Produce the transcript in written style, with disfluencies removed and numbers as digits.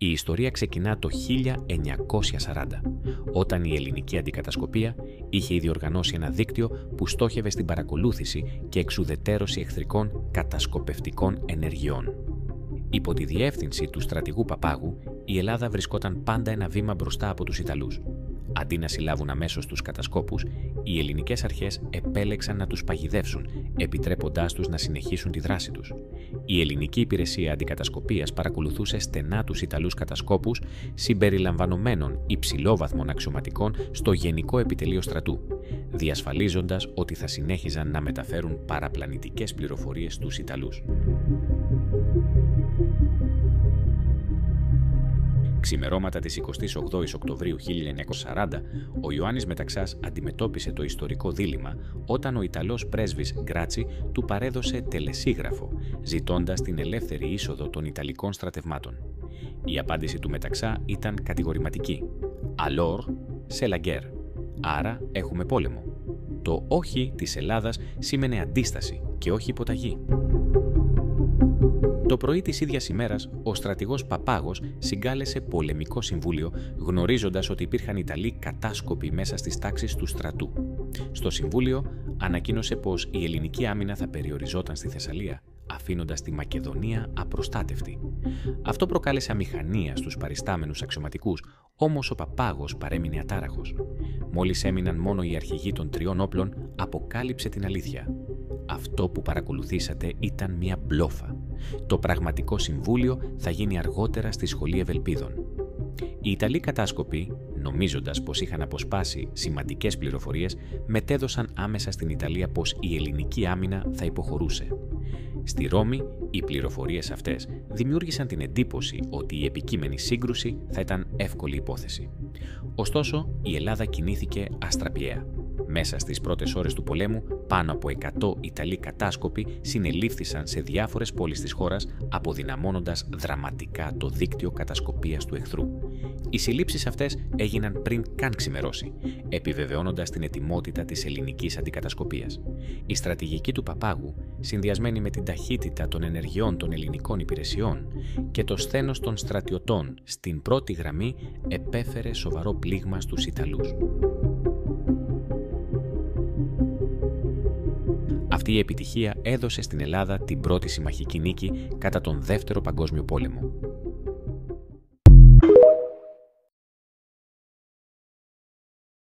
Η ιστορία ξεκινά το 1940, όταν η ελληνική αντικατασκοπία είχε ήδη οργανώσει ένα δίκτυο που στόχευε στην παρακολούθηση και εξουδετέρωση εχθρικών κατασκοπευτικών ενεργειών. Υπό τη διεύθυνση του στρατηγού Παπάγου, η Ελλάδα βρισκόταν πάντα ένα βήμα μπροστά από τους Ιταλούς. Αντί να συλλάβουν αμέσως τους κατασκόπους, οι ελληνικές αρχές επέλεξαν να τους παγιδεύσουν, επιτρέποντάς τους να συνεχίσουν τη δράση τους. Η ελληνική υπηρεσία αντικατασκοπίας παρακολουθούσε στενά τους Ιταλούς κατασκόπους, συμπεριλαμβανομένων υψηλόβαθμων αξιωματικών στο Γενικό Επιτελείο Στρατού, διασφαλίζοντας ότι θα συνέχιζαν να μεταφέρουν παραπλανητικές πληροφορίες στους Ιταλούς. Ξημερώματα της 28ης Οκτωβρίου 1940, ο Ιωάννης Μεταξάς αντιμετώπισε το ιστορικό δίλημμα όταν ο Ιταλός πρέσβης Γκράτσι του παρέδωσε τελεσίγραφο, ζητώντας την ελεύθερη είσοδο των Ιταλικών στρατευμάτων. Η απάντηση του Μεταξά ήταν κατηγορηματική. «Alors, c'est la guerre». Άρα έχουμε πόλεμο. Το όχι της Ελλάδας σήμαινε αντίσταση και όχι υποταγή. Το πρωί της ίδιας ημέρας, ο στρατηγός Παπάγος συγκάλεσε πολεμικό συμβούλιο, γνωρίζοντας ότι υπήρχαν Ιταλοί κατάσκοποι μέσα στις τάξεις του στρατού. Στο συμβούλιο ανακοίνωσε πως η ελληνική άμυνα θα περιοριζόταν στη Θεσσαλία, αφήνοντας τη Μακεδονία απροστάτευτη. Αυτό προκάλεσε αμηχανία στους παριστάμενους αξιωματικούς, όμως ο Παπάγος παρέμεινε ατάραχος. Μόλις έμειναν μόνο οι αρχηγοί των τριών όπλων, αποκάλυψε την αλήθεια. Αυτό που παρακολουθήσατε ήταν μια μπλόφα. Το πραγματικό συμβούλιο θα γίνει αργότερα στη Σχολή Ευελπίδων. Οι Ιταλοί κατάσκοποι, νομίζοντας πως είχαν αποσπάσει σημαντικές πληροφορίες, μετέδωσαν άμεσα στην Ιταλία πως η ελληνική άμυνα θα υποχωρούσε. Στη Ρώμη, οι πληροφορίες αυτές δημιούργησαν την εντύπωση ότι η επικείμενη σύγκρουση θα ήταν εύκολη υπόθεση. Ωστόσο, η Ελλάδα κινήθηκε αστραπιαία. Μέσα στις πρώτες ώρες του πολέμου, πάνω από 100 Ιταλοί κατάσκοποι συνελήφθησαν σε διάφορες πόλεις της χώρας, αποδυναμώνοντας δραματικά το δίκτυο κατασκοπίας του εχθρού. Οι συλλήψεις αυτές έγιναν πριν καν ξημερώσει, επιβεβαιώνοντας την ετοιμότητα της ελληνικής αντικατασκοπίας. Η στρατηγική του Παπάγου, συνδυασμένη με την ταχύτητα των ενεργειών των ελληνικών υπηρεσιών και το σθένος των στρατιωτών στην πρώτη γραμμή, επέφερε σοβαρό πλήγμα στους Ιταλούς. Αυτή η επιτυχία έδωσε στην Ελλάδα την πρώτη συμμαχική νίκη κατά τον Δεύτερο Παγκόσμιο Πόλεμο.